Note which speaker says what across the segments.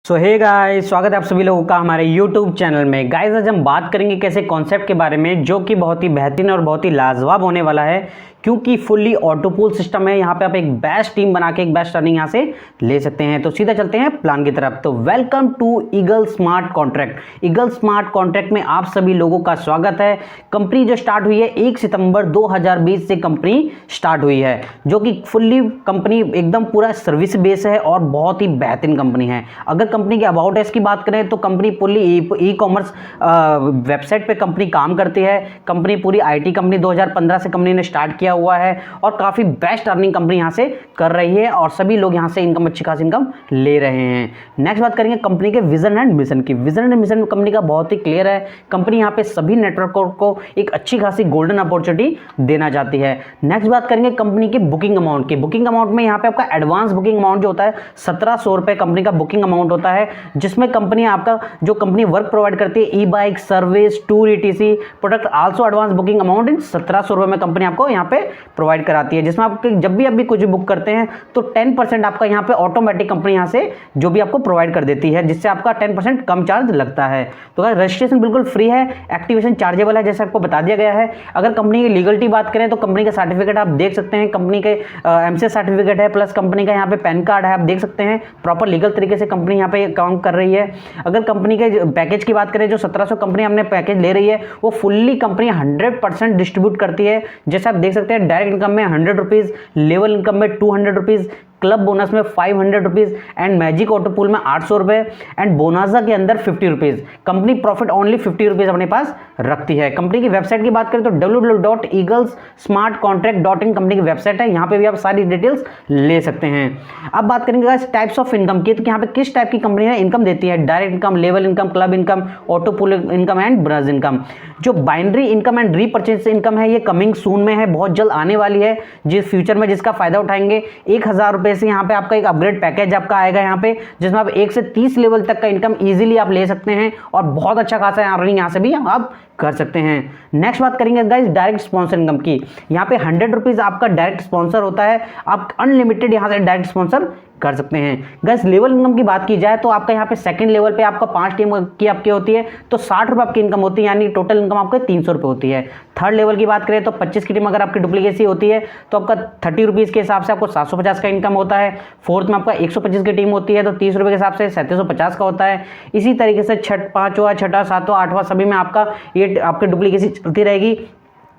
Speaker 1: सो hey guys, स्वागत है आप सभी लोगों का हमारे YouTube चैनल में। गाइस आज हम बात करेंगे कैसे कॉन्सेप्ट के बारे में जो कि बहुत ही बेहतरीन और बहुत ही लाजवाब होने वाला है, क्योंकि फुल्ली ऑटो पूल सिस्टम है। यहाँ पे आप एक बेस्ट टीम बना के एक बेस्ट अर्निंग यहाँ से ले सकते हैं। तो सीधा चलते हैं प्लान की तरफ। तो welcome to Eagle smart contract. Eagle smart contract में आप सभी लोगों का स्वागत है। कंपनी जो स्टार्ट हुई है 1 सितंबर 2020 से कंपनी स्टार्ट हुई है, जो कि फुल्ली कंपनी एकदम पूरा सर्विस बेस है और बहुत ही बेहतरीन कंपनी है। अगर कंपनी के अबाउट एस की बात करें तो कंपनी पूरी ई कॉमर्स वेबसाइट पे कंपनी काम करती है। कंपनी पूरी आईटी कंपनी 2015 से कंपनी ने स्टार्ट किया हुआ है और काफ़ी बेस्ट अर्निंग कंपनी यहाँ से कर रही है और सभी लोग यहाँ से इनकम अच्छी खासी इनकम ले रहे हैं। नेक्स्ट बात करेंगे कंपनी के विजन एंड मिशन की। विजन एंड मिशन कंपनी का बहुत ही क्लियर है। कंपनी यहाँ पे सभी नेटवर्क को एक अच्छी खासी गोल्डन अपॉर्चुनिटी देना चाहती है। नेक्स्ट बात करेंगे कंपनी की बुकिंग अमाउंट की। बुकिंग अमाउंट में यहाँ पे आपका एडवांस बुकिंग अमाउंट जो होता है 1700 रुपये कंपनी का बुकिंग अमाउंट होता है, जिसमें कंपनी आपका जो कंपनी वर्क प्रोवाइड करती है E bike service tour ETC product also advance booking amount in 1700 रुपये में कंपनी आपको यहाँ पे प्रोवाइड कराती है, जिसमें आप जब भी अभी कुछ बुक करते हैं तो 10% आपका यहाँ पे ऑटोमेटिक कंपनी यहाँ से जो भी आपको प्रोवाइड कर देती है, जिससे आपका 10% कम चार्ज लगता है। तो रजिस्ट्रेशन बिल्कुल फ्री है, एक्टिवेशन चार्जेबल है जैसे आपको बता दिया गया है। अगर कंपनी की लीगलिटी बात करें तो कंपनी का सर्टिफिकेट आप देख सकते हैं, कंपनी के एमसीए सर्टिफिकेट है प्लस कंपनी का यहाँ पे पैन कार्ड है, आप देख सकते हैं प्रॉपर लीगल तरीके से कंपनी यहाँ पे काम कर रही है। अगर कंपनी के पैकेज की बात करें जो 1700 कंपनी हमने पैकेज ले रही है वो फुल्ली कंपनी 100% डिस्ट्रीब्यूट करती है। जैसे आप देख सकते हैं डायरेक्ट इनकम में 100 रुपीज़, लेवल इनकम में 200 रुपीज़, क्लब बोनस में 500 rupees and magic auto pool में 800 रुपये एंड बोनाजा के अंदर 50 rupees. Company profit only 50 rupees अपने पास रखती है। कंपनी की वेबसाइट की बात करें तो www.eaglesmartcontract.in कंपनी की वेबसाइट है, यहाँ पे भी आप सारी डिटेल्स ले सकते हैं। अब बात करेंगे टाइप्स ऑफ इनकम की, तो यहाँ पे किस टाइप की कंपनी है इनकम देती है। Direct income, level income, club income, auto pool income and bonus income. जो binary income and repurchase income है ये कमिंग सून में है, बहुत जल्द आने वाली है, जिस फ्यूचर में जिसका फायदा उठाएंगे। 1000 रुपये से यहाँ पे आपका एक अपग्रेड पैकेज आपका आएगा यहाँ पे, जिसमें आप 1 से 30 लेवल तक का इनकम इजीली आप ले सकते हैं और बहुत अच्छा खासा अर्निंग यहाँ से भी आप कर सकते हैं। नेक्स्ट बात करेंगे गाइस डायरेक्ट स्पॉन्सर इनकम की। यहाँ पे 100 रुपीज़ आपका डायरेक्ट स्पॉन्सर होता है, आप अनलिमिटेड यहाँ से डायरेक्ट स्पॉन्सर कर सकते हैं। गाइस लेवल इनकम की बात की जाए तो आपका यहाँ पे सेकंड लेवल पे आपका 5 टीम की आपकी होती है तो 60 रुपये आपकी इनकम होती है, यानी टोटल इनकम आपका 300 रुपये होती है। थर्ड लेवल की बात करें तो 25 की टीम अगर आपकी डुप्लीकेसी होती है तो आपका 30 रुपीज़ के हिसाब से आपको 750 का इनकम होता है। फोर्थ में आपका 125 की टीम होती है तो 30 रुपये के हिसाब से 3750 का होता है। इसी तरीके से 5वां, 6वां, 7वां, 8वां सभी में आपका ये आपकी डुप्लीकेसी चलती रहेगी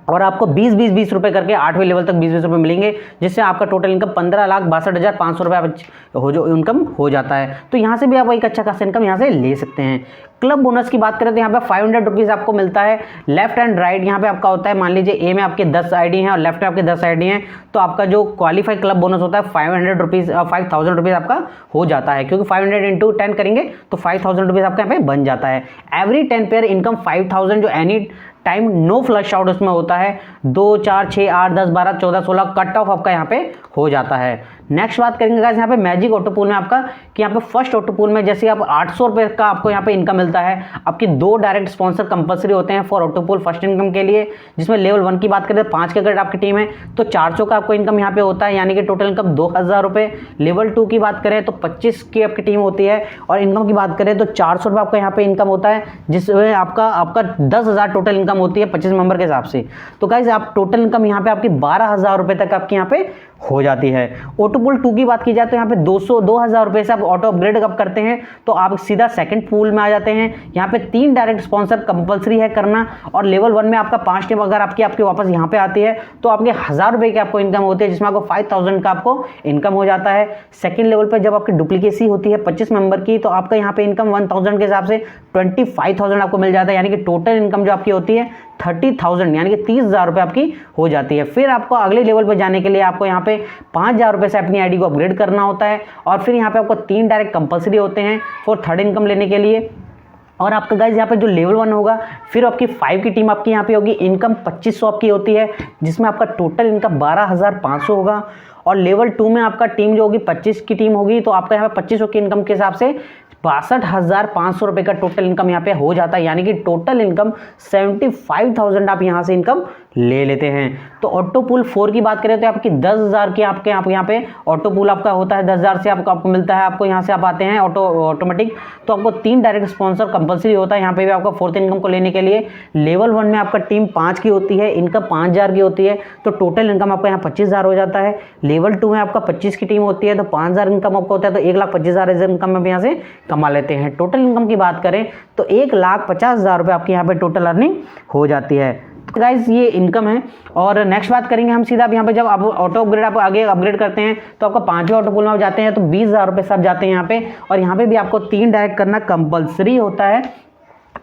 Speaker 1: और आपको 20 रुपए करके 8वें लेवल तक 20 रुपए मिलेंगे, जिससे आपका टोटल इनकम 15,62,500 रुपये हो जो इनकम हो जाता है। तो यहाँ से भी आप एक अच्छा खासा इनकम यहाँ से ले सकते हैं। क्लब बोनस की बात करें तो यहाँ पे 500 रुपीज़ आपको मिलता है। लेफ्ट एंड राइट यहाँ पे आपका होता है, मान लीजिए ए में आपके 10 आईडी हैं और लेफ्ट में आपके 10 आईडी हैं, तो आपका जो क्वालिफाइड क्लब बोनस होता है 500 रुपीज़ 5000 रुपीज़ आपका हो जाता है, क्योंकि 500 इंटू 10 करेंगे तो 5000 रुपीज़ आपका यहाँ पे बन जाता है। एवरी 10 पेयर इनकम 5000 जो any time no flush out उसमें होता है, 2, 4, 6, 8, 10, 12, 14, 16 कट ऑफ आपका यहाँ पे हो जाता है। नेक्स्ट बात करेंगे गाइस यहाँ पे मैजिक ऑटो पूल में आपका कि यहाँ पे फर्स्ट ऑटो पूल में जैसे आप 800 रुपये का आपको यहाँ पे इनकम मिलता है। आपकी 2 डायरेक्ट स्पॉन्सर कंपलसरी होते हैं for auto pool first income के लिए, जिसमें लेवल 1 की बात करें तो 5 की अगर आपकी टीम है तो 400 का आपको इनकम यहाँ पे होता है, यानी कि टोटल इनकम 2000 रुपये। लेवल 2 की बात करें तो 25 की आपकी टीम होती है और इनकम की बात करें तो 400 रुपये आपका यहाँ पे इनकम होता है, जिसमें आपका 10,000 टोटल इनकम होती है 25 मेंबर के हिसाब से। तो गाइस आप टोटल इनकम यहाँ पे आपकी 12,000 रुपये तक आपकी यहाँ पे हो जाती है। ऑटो पूल 2 की बात की जाए तो यहाँ पे 2000 रुपये से आप ऑटो अपग्रेड अप करते हैं तो आप सीधा सेकंड पूल में आ जाते हैं। यहाँ पे 3 डायरेक्ट स्पॉन्सर कंपलसरी है करना और लेवल 1 में आपका 5 टीम अगर आपकी वापस यहाँ पे आती है तो आपके 1000 रुपये की आपको इनकम होती है, जिसमें आपको 5000 का आपको इनकम हो जाता है। सेकंड लेवल पर जब आपकी डुप्लीकेसी होती है 25 मेंबर की तो आपका यहाँ पे इनकम 1000 के हिसाब से 25,000 आपको मिल जाता है, यानी कि टोटल इनकम जो आपकी होती है 30,000 यानी कि 30,000 रुपये आपकी हो जाती है। फिर आपको अगले लेवल पर जाने के लिए आपको यहाँ पे 5,000 रुपये से अपनी आईडी को अपग्रेड करना होता है और फिर यहाँ पे आपको 3 डायरेक्ट कंपलसरी होते हैं फॉर थर्ड इनकम लेने के लिए। और आपका गाइस यहाँ पे जो लेवल 1 होगा फिर आपकी 5 की टीम आपकी यहाँ पे होगी, इनकम 2500 आपकी होती है, जिसमें आपका टोटल इनकम 12,500 होगा। और लेवल 2 में आपका टीम जो होगी 25 की टीम होगी तो आपका यहाँ पे 2500 की इनकम के हिसाब से 62,500 रुपये का टोटल इनकम यहाँ पे हो जाता है, यानी कि टोटल इनकम 75,000 आप यहाँ से इनकम ले लेते हैं। तो ऑटो पूल 4 की बात करें तो आपकी 10,000 की आपके यहाँ पे ऑटो पूल आपका होता है, 10,000 से आपको मिलता है। आपको यहाँ से आप आते हैं ऑटोमेटिक, तो आपको 3 डायरेक्ट स्पॉन्सर कंपलसरी होता है यहाँ पे भी आपका 4th इनकम को लेने के लिए। लेवल 1 में आपका टीम 5 की होती है, इनकम 5,000 की होती है, तो टोटल इनकम आपका यहाँ 25,000 हो जाता है। लेवल 2 में आपका 25 की टीम होती है, तो 5,000 इनकम आपका होता है, तो 1,25,000 इनकम आप यहाँ से कमा लेते हैं। टोटल इनकम की बात करें तो 1,50,000 रुपये आपकी यहाँ पे टोटल अर्निंग हो जाती है। तो गाइज ये इनकम है। और नेक्स्ट बात करेंगे हम सीधा यहाँ पे, जब आप ऑटो अपग्रेड आप आगे अपग्रेड करते हैं तो आपका 5वें ऑटो पूल में आप जाते हैं तो 20,000 रुपये सब जाते हैं यहाँ पे। और यहाँ पे भी आपको 3 डायरेक्ट करना कंपलसरी होता है,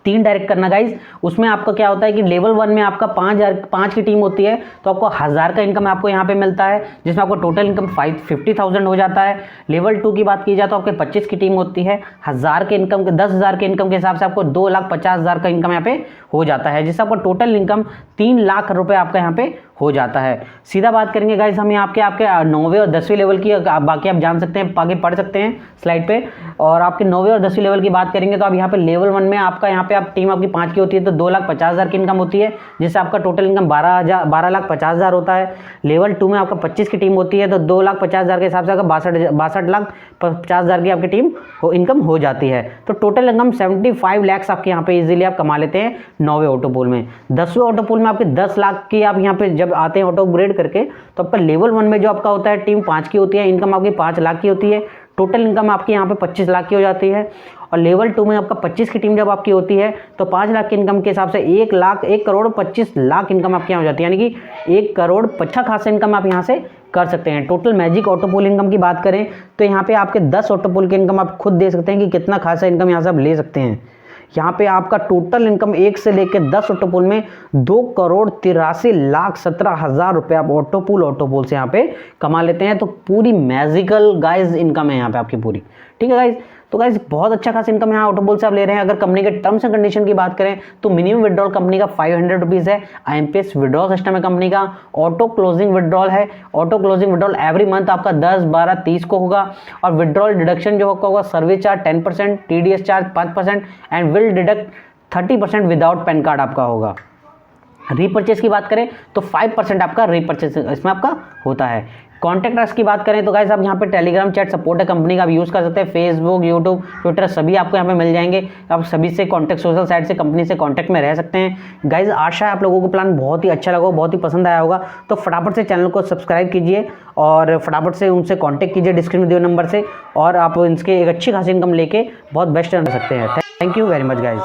Speaker 1: 3 डायरेक्ट करना गाइज। उसमें आपका क्या होता है कि लेवल 1 में आपका 5 की टीम होती है, तो आपको 1,000 का इनकम आपको यहाँ पे मिलता है, जिसमें आपको टोटल इनकम 50,000 हो जाता है। लेवल 2 की बात की जाए तो आपके 25 की टीम होती है, 10,000 के इनकम के 10,000 के इनकम के हिसाब से आपको 2,50,000 का इनकम यहाँ पे हो जाता है, जिससे आपका टोटल इनकम 3 लाख रुपये आपका यहाँ पे हो जाता है। सीधा बात करेंगे गाइज हम आपके 9वें और 10वें लेवल की, बाकी आप जान सकते हैं, आगे पढ़ सकते हैं स्लाइड पे। और आपके 9वें और 10वें लेवल की बात करेंगे तो आप यहाँ पे लेवल 1 में आपका यहाँ पे आप टीम आपकी 5 की होती है, तो 2,50,000 की इनकम होती है, जिससे आपका टोटल इनकम 12,50,000 होता है। लेवल 2 में आपका 25 की टीम होती है, तो 2,50,000 के हिसाब से आपका 62,50,000 की आपकी टीम इनकम हो जाती है। तो टोटल इनकम 75 लाख आपके यहाँ पे इजीली आप कमा लेते हैं 9वें ऑटो पूल में। 10वें ऑटो पूल में आपके 10 लाख की आप यहाँ पे जब आते हैं ऑटो अपग्रेड करके, तो आपका लेवल 1 में जो आपका होता है टीम 5 की होती है, इनकम आपकी 5 लाख की होती है, टोटल इनकम आपकी यहाँ पे 25 लाख की हो जाती है। और लेवल 2 में आपका 25 की टीम जब आपकी होती है तो 5 लाख की इनकम के हिसाब से 1,25,00,000 इनकम आपकी यहाँ हो जाती है, यानी कि 1 करोड़ 50 खासा इनकम आप यहाँ से कर सकते हैं। Total magic auto pool income की बात करें तो यहाँ पे आपके 10 ऑटो पूल की इनकम आप खुद दे सकते हैं कि कितना खासा इनकम यहाँ से आप ले सकते हैं। यहाँ पे आपका टोटल इनकम 1 से लेकर 10 ऑटो पूल में 2,83,17,000 रुपये आप ऑटो पूल से यहाँ पे कमा लेते हैं। तो पूरी मैजिकल गाइज इनकम है यहाँ पे आपकी पूरी, ठीक है गाइज। तो गाइज बहुत अच्छा खासा इनकम यहाँ ऑटो पूल से आप ले रहे हैं। अगर कंपनी के टर्म्स एंड कंडीशन की बात करें तो मिनिमम विड्रॉल कंपनी का 500 रुपीज़ है, IMPS विड्रॉल सिस्टम है कंपनी का, ऑटो क्लोजिंग विड्रॉल है। Auto closing withdrawal every month आपका 10, 12, 30 को होगा। और विड्रॉल डिडक्शन जो होगा service charge 10%, TDS charge 5% and will deduct 30% without pan card आपका होगा। रीपर्चेस की बात करें तो 5% आपका रीपर्चेस इसमें आपका होता है। कॉन्टैक्ट अस की बात करें तो गाइस आप यहाँ पे टेलीग्राम चैट सपोर्ट है कंपनी का, आप यूज़ कर सकते हैं। फेसबुक, यूट्यूब, ट्विटर सभी आपको यहाँ पे मिल जाएंगे। आप सभी से कॉन्टैक्ट, सोशल साइट से कंपनी से कॉन्टैक्ट में रह सकते हैं। गाइस आशा है आप लोगों को प्लान बहुत ही अच्छा लगा, बहुत ही पसंद आया होगा। तो फटाफट से चैनल को सब्सक्राइब कीजिए और फटाफट से उनसे कॉन्टैक्ट कीजिए डिस्क्रिप्शन में दिए नंबर से, और आप इनके एक अच्छी खासी इनकम लेके बहुत बेस्ट रह सकते हैं। Thank you very much guys.